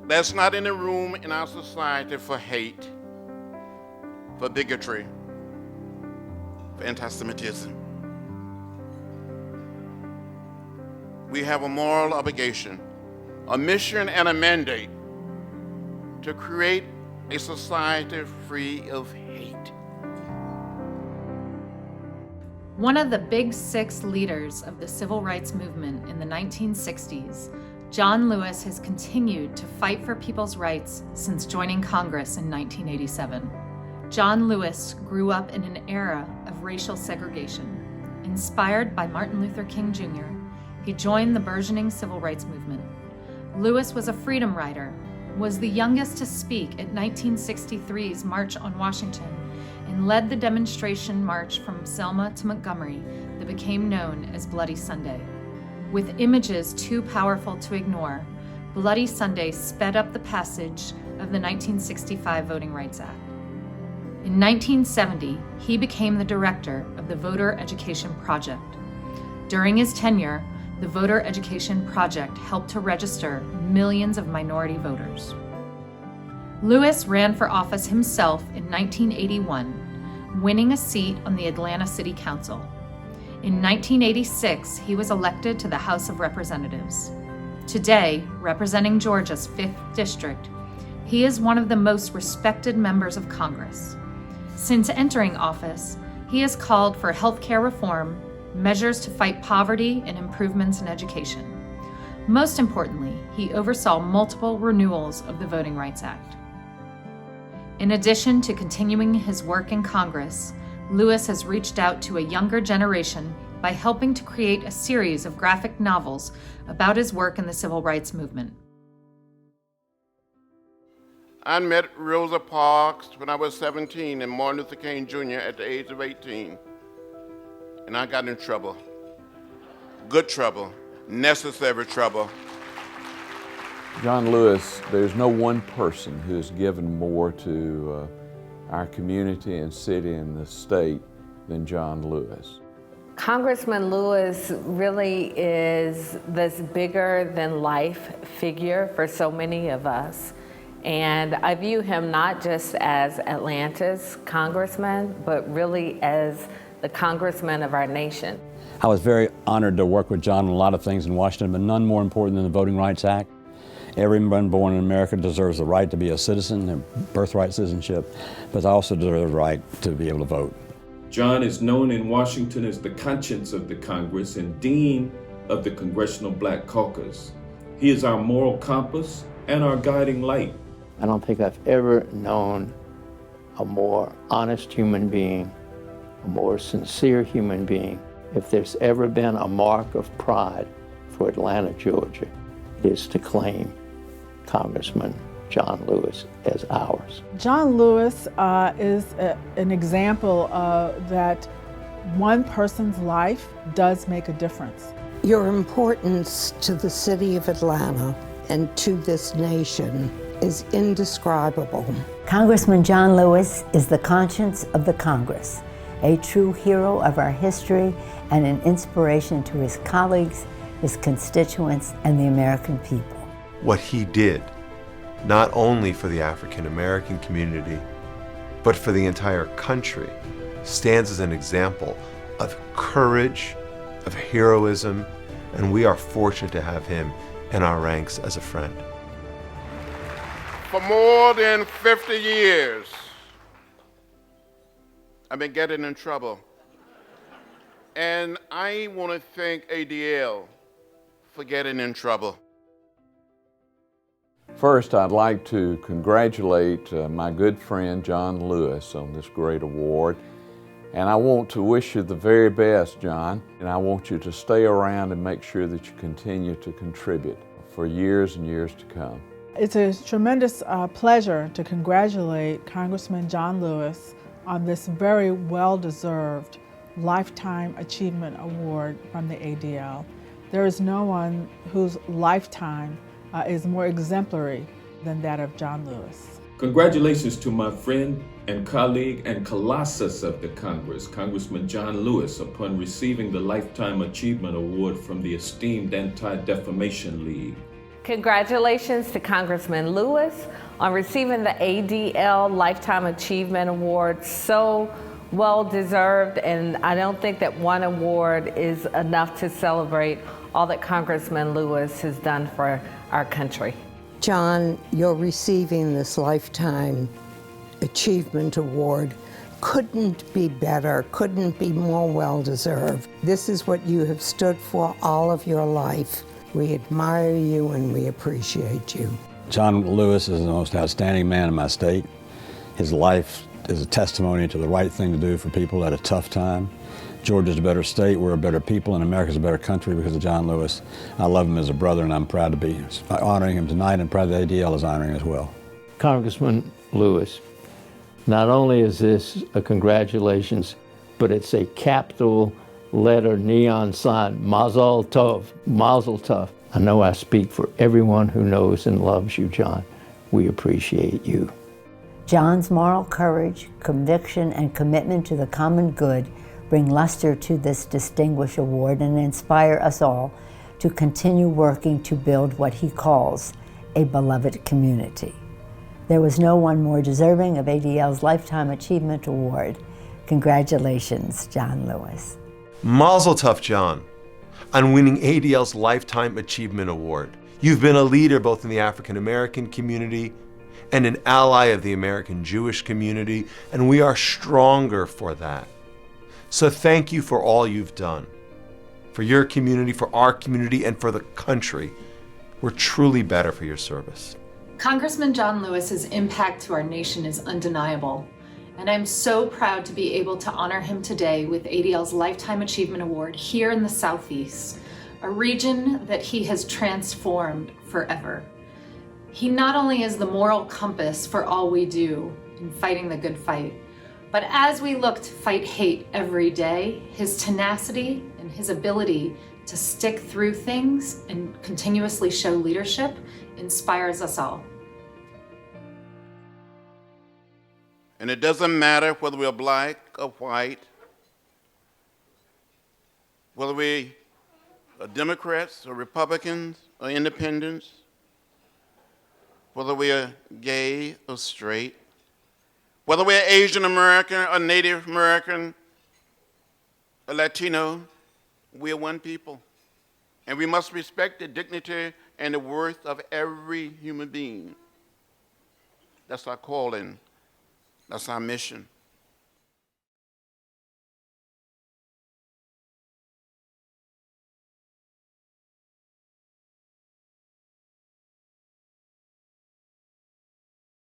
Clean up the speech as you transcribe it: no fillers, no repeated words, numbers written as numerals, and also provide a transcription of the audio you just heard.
There's not any room in our society for hate, for bigotry, for anti-Semitism. We have a moral obligation, a mission and a mandate to create a society free of hate. One of the Big Six leaders of the civil rights movement in the 1960s, John Lewis has continued to fight for people's rights since joining Congress in 1987. John Lewis grew up in an era of racial segregation. Inspired by Martin Luther King Jr., he joined the burgeoning civil rights movement. Lewis was a freedom rider, was the youngest to speak at 1963's March on Washington, and led the demonstration march from Selma to Montgomery that became known as Bloody Sunday. With images too powerful to ignore, Bloody Sunday sped up the passage of the 1965 Voting Rights Act. In 1970, he became the director of the Voter Education Project. During his tenure, the Voter Education Project helped to register millions of minority voters. Lewis ran for office himself in 1981, winning a seat on the Atlanta City Council. In 1986, he was elected to the House of Representatives. Today, representing Georgia's 5th District, he is one of the most respected members of Congress. Since entering office, he has called for healthcare reform, measures to fight poverty, and improvements in education. Most importantly, he oversaw multiple renewals of the Voting Rights Act. In addition to continuing his work in Congress, Lewis has reached out to a younger generation by helping to create a series of graphic novels about his work in the civil rights movement. I met Rosa Parks when I was 17 and Martin Luther King Jr. at the age of 18. And I got in trouble. Good trouble, necessary trouble. John Lewis, there's no one person who has given more to our community and city and the state than John Lewis. Congressman Lewis really is this bigger than life figure for so many of us. And I view him not just as Atlanta's congressman, but really as the congressman of our nation. I was very honored to work with John on a lot of things in Washington, but none more important than the Voting Rights Act. Everyone born in America deserves the right to be a citizen, their birthright citizenship, but also deserves the right to be able to vote. John is known in Washington as the conscience of the Congress and dean of the Congressional Black Caucus. He is our moral compass and our guiding light. I don't think I've ever known a more honest human being, a more sincere human being. If there's ever been a mark of pride for Atlanta, Georgia, it is to claim Congressman John Lewis as ours. John Lewis is an example that one person's life does make a difference. Your importance to the city of Atlanta and to this nation is indescribable. Congressman John Lewis is the conscience of the Congress, a true hero of our history and an inspiration to his colleagues, his constituents, and the American people. What he did, not only for the African American community, but for the entire country, stands as an example of courage, of heroism, and we are fortunate to have him in our ranks as a friend. For more than 50 years, I've been getting in trouble. And I want to thank ADL for getting in trouble. First, I'd like to congratulate my good friend John Lewis on this great award. And I want to wish you the very best, John. And I want you to stay around and make sure that you continue to contribute for years and years to come. It's a tremendous pleasure to congratulate Congressman John Lewis on this very well-deserved Lifetime Achievement Award from the ADL. There is no one whose lifetime is more exemplary than that of John Lewis. Congratulations to my friend and colleague and colossus of the Congress, Congressman John Lewis, upon receiving the Lifetime Achievement Award from the esteemed Anti-Defamation League. Congratulations to Congressman Lewis on receiving the ADL Lifetime Achievement Award. So well deserved, and I don't think that one award is enough to celebrate all that Congressman Lewis has done for our country. John, you're receiving this Lifetime Achievement Award. Couldn't be better, couldn't be more well deserved. This is what you have stood for all of your life. We admire you and we appreciate you. John Lewis is the most outstanding man in my state. His life is a testimony to the right thing to do for people at a tough time. Georgia's a better state, we're a better people, and America's a better country because of John Lewis. I love him as a brother, and I'm proud to be honoring him tonight, and proud the ADL is honoring him as well. Congressman Lewis, not only is this a congratulations, but it's a capital letter neon sign, Mazel Tov, Mazel Tov. I know I speak for everyone who knows and loves you, John. We appreciate you. John's moral courage, conviction, and commitment to the common good bring luster to this distinguished award and inspire us all to continue working to build what he calls a beloved community. There was no one more deserving of ADL's Lifetime Achievement Award. Congratulations, John Lewis. Mazel tov, John, on winning ADL's Lifetime Achievement Award. You've been a leader both in the African American community and an ally of the American Jewish community, and we are stronger for that. So thank you for all you've done. For your community, for our community, and for the country. We're truly better for your service. Congressman John Lewis's impact to our nation is undeniable, and I'm so proud to be able to honor him today with ADL's Lifetime Achievement Award here in the Southeast, a region that he has transformed forever. He not only is the moral compass for all we do in fighting the good fight, but as we look to fight hate every day, his tenacity and his ability to stick through things and continuously show leadership inspires us all. And it doesn't matter whether we're black or white, whether we are Democrats or Republicans or independents, whether we are gay or straight, whether we're Asian American or Native American or Latino, we are one people. And we must respect the dignity and the worth of every human being. That's our calling. That's our mission.